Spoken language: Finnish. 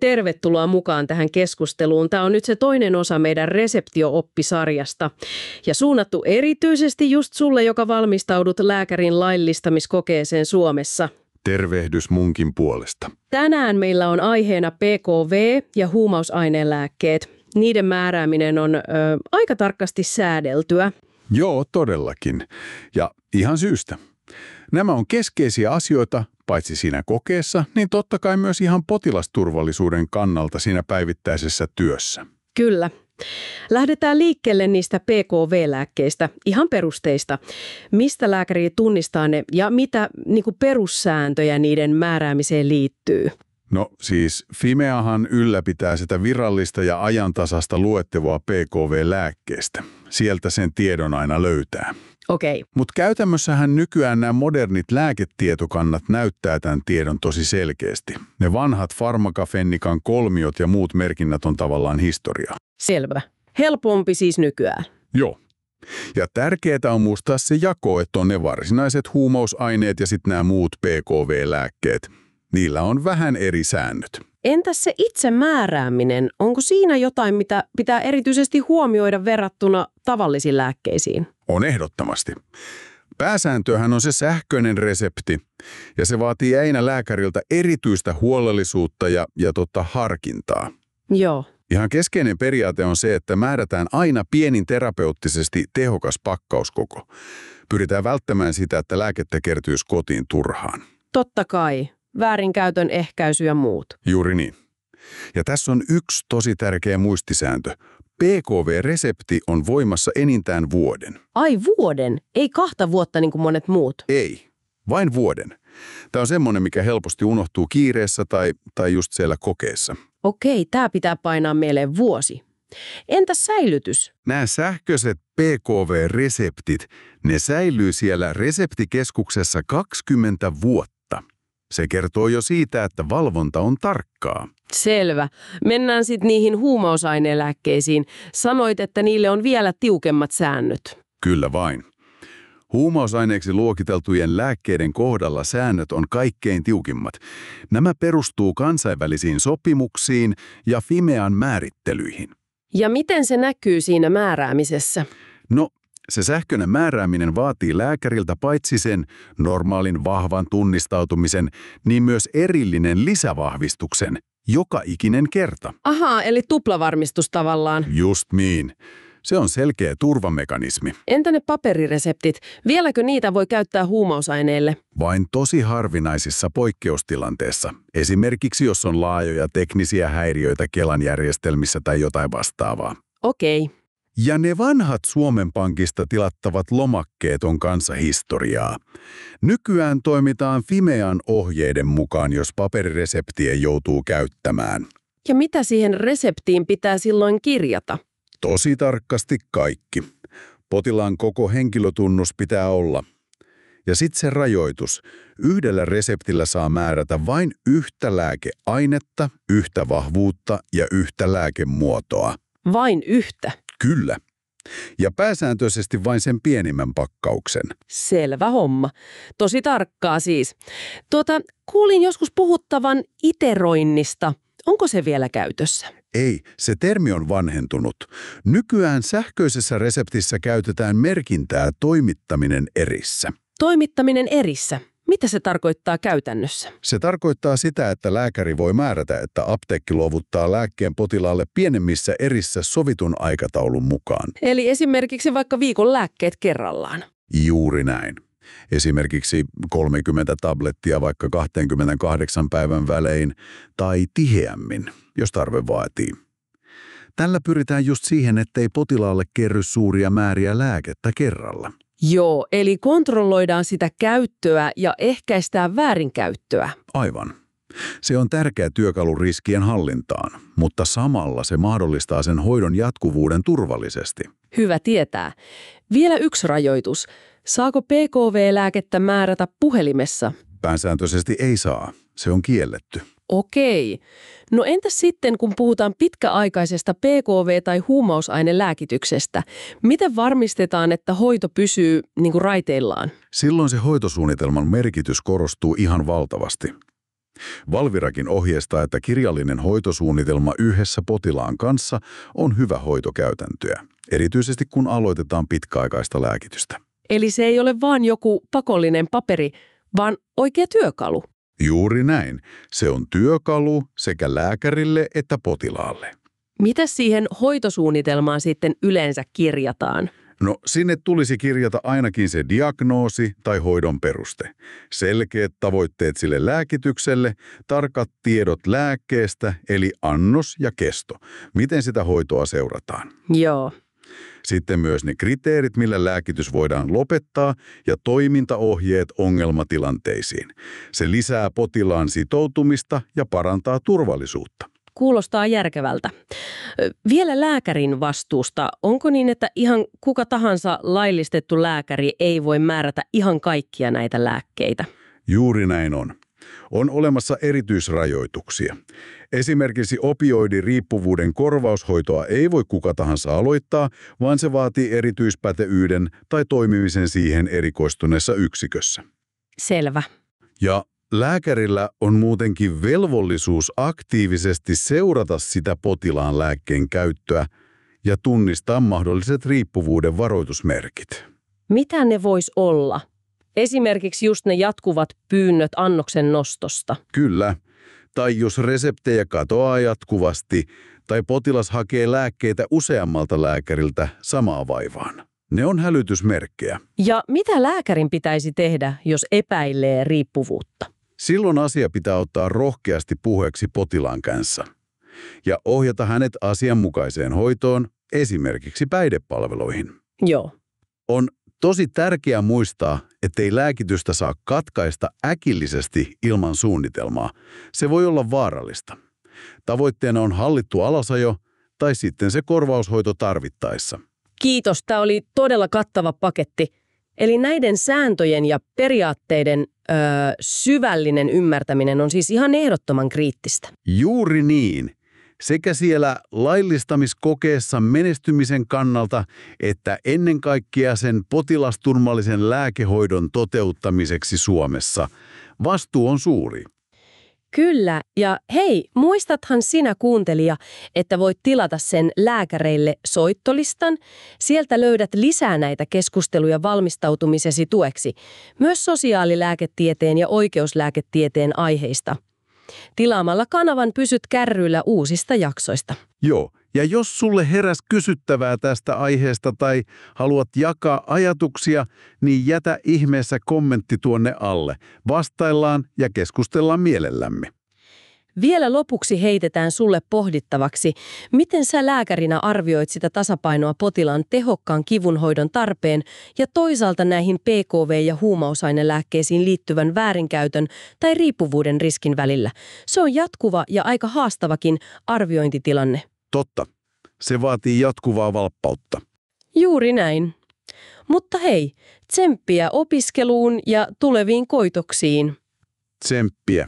tervetuloa mukaan tähän keskusteluun. Tämä on nyt se toinen osa meidän reseptio-oppisarjasta ja suunnattu erityisesti just sulle, joka valmistaudut lääkärin laillistamiskokeeseen Suomessa. Tervehdys munkin puolesta. Tänään meillä on aiheena PKV ja huumausainelääkkeet. Niiden määrääminen on aika tarkasti säädeltyä. Joo, todellakin. Ja ihan syystä. Nämä on keskeisiä asioita, paitsi siinä kokeessa, niin totta kai myös ihan potilasturvallisuuden kannalta siinä päivittäisessä työssä. Kyllä. Lähdetään liikkeelle niistä PKV-lääkkeistä, ihan perusteista. Mistä lääkäri tunnistaa ne ja mitä perussääntöjä niiden määräämiseen liittyy? No siis Fimeahan ylläpitää sitä virallista ja ajantasasta luetteloa PKV-lääkkeestä. Sieltä sen tiedon aina löytää. Okei. Mutta käytännössähän nykyään nämä modernit lääketietokannat näyttää tämän tiedon tosi selkeästi. Ne vanhat Pharmacafennican kolmiot ja muut merkinnät on tavallaan historiaa. Selvä. Helpompi siis nykyään. Joo. Ja tärkeää on muistaa se jako, että on ne varsinaiset huumausaineet ja sitten nämä muut PKV-lääkkeet. Niillä on vähän eri säännöt. Entäs se itse määrääminen? Onko siinä jotain, mitä pitää erityisesti huomioida verrattuna tavallisiin lääkkeisiin? On ehdottomasti. Pääsääntöhän on se sähköinen resepti, ja se vaatii aina lääkäriltä erityistä huolellisuutta ja harkintaa. Joo. Ihan keskeinen periaate on se, että määrätään aina pienin terapeuttisesti tehokas pakkauskoko. Pyritään välttämään sitä, että lääkettä kertyisi kotiin turhaan. Totta kai. Väärinkäytön ehkäisy ja muut. Juuri niin. Ja tässä on yksi tosi tärkeä muistisääntö. PKV-resepti on voimassa enintään vuoden. Ai vuoden? Ei 2 vuotta niin kuin monet muut? Ei, vain vuoden. Tämä on semmoinen, mikä helposti unohtuu kiireessä tai just siellä kokeessa. Okei, tämä pitää painaa mieleen vuosi. Entäs säilytys? Nämä sähköiset PKV-reseptit, ne säilyy siellä reseptikeskuksessa 20 vuotta. Se kertoo jo siitä, että valvonta on tarkkaa. Selvä. Mennään sitten niihin huumausainelääkkeisiin. Sanoit, että niille on vielä tiukemmat säännöt. Kyllä vain. Huumausaineeksi luokiteltujen lääkkeiden kohdalla säännöt on kaikkein tiukimmat. Nämä perustuu kansainvälisiin sopimuksiin ja Fimean määrittelyihin. Ja miten se näkyy siinä määräämisessä? No, se sähköinen määrääminen vaatii lääkäriltä paitsi sen normaalin vahvan tunnistautumisen, niin myös erillinen lisävahvistuksen, joka ikinen kerta. Ahaa, eli tuplavarmistus tavallaan. Just niin. Se on selkeä turvamekanismi. Entä ne paperireseptit? Vieläkö niitä voi käyttää huumausaineille? Vain tosi harvinaisissa poikkeustilanteissa. Esimerkiksi jos on laajoja teknisiä häiriöitä Kelan järjestelmissä tai jotain vastaavaa. Okei. Ja ne vanhat Suomen Pankista tilattavat lomakkeet on kanssa historiaa. Nykyään toimitaan Fimean ohjeiden mukaan, jos paperireseptiä joutuu käyttämään. Ja mitä siihen reseptiin pitää silloin kirjata? Tosi tarkasti kaikki. Potilaan koko henkilötunnus pitää olla. Ja sitten se rajoitus. Yhdellä reseptillä saa määrätä vain yhtä lääkeainetta, yhtä vahvuutta ja yhtä lääkemuotoa. Vain yhtä? Kyllä. Ja pääsääntöisesti vain sen pienimmän pakkauksen. Selvä homma. Tosi tarkkaa siis. Kuulin joskus puhuttavan iteroinnista. Onko se vielä käytössä? Ei, se termi on vanhentunut. Nykyään sähköisessä reseptissä käytetään merkintää toimittaminen erissä. Toimittaminen erissä. Mitä se tarkoittaa käytännössä? Se tarkoittaa sitä, että lääkäri voi määrätä, että apteekki luovuttaa lääkkeen potilaalle pienemmissä erissä sovitun aikataulun mukaan. Eli esimerkiksi vaikka viikon lääkkeet kerrallaan. Juuri näin. Esimerkiksi 30 tablettia vaikka 28 päivän välein tai tiheämmin, jos tarve vaatii. Tällä pyritään just siihen, ettei potilaalle kerry suuria määriä lääkettä kerralla. Joo, eli kontrolloidaan sitä käyttöä ja ehkäistään väärinkäyttöä. Aivan. Se on tärkeä työkalu riskien hallintaan, mutta samalla se mahdollistaa sen hoidon jatkuvuuden turvallisesti. Hyvä tietää. Vielä yksi rajoitus. Saako PKV-lääkettä määrätä puhelimessa? Pääsääntöisesti ei saa. Se on kielletty. Okei. No entäs sitten, kun puhutaan pitkäaikaisesta PKV- tai huumausainelääkityksestä? Miten varmistetaan, että hoito pysyy raiteillaan? Silloin se hoitosuunnitelman merkitys korostuu ihan valtavasti. Valvirakin ohjeistaa, että kirjallinen hoitosuunnitelma yhdessä potilaan kanssa on hyvä hoitokäytäntöä, erityisesti kun aloitetaan pitkäaikaista lääkitystä. Eli se ei ole vaan joku pakollinen paperi, vaan oikea työkalu. Juuri näin. Se on työkalu sekä lääkärille että potilaalle. Mitä siihen hoitosuunnitelmaan sitten yleensä kirjataan? No, sinne tulisi kirjata ainakin se diagnoosi tai hoidon peruste. Selkeät tavoitteet sille lääkitykselle, tarkat tiedot lääkkeestä, eli annos ja kesto. Miten sitä hoitoa seurataan? Joo. Sitten myös ne kriteerit, millä lääkitys voidaan lopettaa, ja toimintaohjeet ongelmatilanteisiin. Se lisää potilaan sitoutumista ja parantaa turvallisuutta. Kuulostaa järkevältä. Vielä lääkärin vastuusta. Onko niin, että ihan kuka tahansa laillistettu lääkäri ei voi määrätä ihan kaikkia näitä lääkkeitä? Juuri näin on. On olemassa erityisrajoituksia. Esimerkiksi opioidiriippuvuuden korvaushoitoa ei voi kuka tahansa aloittaa, vaan se vaatii erityispätevyyden tai toimimisen siihen erikoistuneessa yksikössä. Selvä. Ja lääkärillä on muutenkin velvollisuus aktiivisesti seurata sitä potilaan lääkkeen käyttöä ja tunnistaa mahdolliset riippuvuuden varoitusmerkit. Mitä ne vois olla? Esimerkiksi just ne jatkuvat pyynnöt annoksen nostosta. Kyllä. Tai jos reseptejä katoaa jatkuvasti tai potilas hakee lääkkeitä useammalta lääkäriltä samaa vaivaan. Ne on hälytysmerkkejä. Ja mitä lääkärin pitäisi tehdä, jos epäilee riippuvuutta? Silloin asia pitää ottaa rohkeasti puheeksi potilaan kanssa ja ohjata hänet asianmukaiseen hoitoon, esimerkiksi päihdepalveluihin. Joo. On tosi tärkeää muistaa, ettei lääkitystä saa katkaista äkillisesti ilman suunnitelmaa. Se voi olla vaarallista. Tavoitteena on hallittu alasajo tai sitten se korvaushoito tarvittaessa. Kiitos, tämä oli todella kattava paketti. Eli näiden sääntöjen ja periaatteiden syvällinen ymmärtäminen on siis ihan ehdottoman kriittistä. Juuri niin. Sekä siellä laillistamiskokeessa menestymisen kannalta, että ennen kaikkea sen potilasturvallisen lääkehoidon toteuttamiseksi Suomessa. Vastuu on suuri. Kyllä, ja hei, muistathan sinä kuuntelija, että voit tilata sen lääkäreille soittolistan. Sieltä löydät lisää näitä keskusteluja valmistautumisesi tueksi, myös sosiaalilääketieteen ja oikeuslääketieteen aiheista. Tilaamalla kanavan pysyt kärryillä uusista jaksoista. Joo, ja jos sulle heräs kysyttävää tästä aiheesta tai haluat jakaa ajatuksia, niin jätä ihmeessä kommentti tuonne alle. Vastaillaan ja keskustellaan mielellämme. Vielä lopuksi heitetään sulle pohdittavaksi, miten sä lääkärinä arvioit sitä tasapainoa potilaan tehokkaan kivunhoidon tarpeen ja toisaalta näihin PKV- ja huumausainelääkkeisiin liittyvän väärinkäytön tai riippuvuuden riskin välillä. Se on jatkuva ja aika haastavakin arviointitilanne. Totta. Se vaatii jatkuvaa valppautta. Juuri näin. Mutta hei, tsemppiä opiskeluun ja tuleviin koitoksiin. Tsemppiä.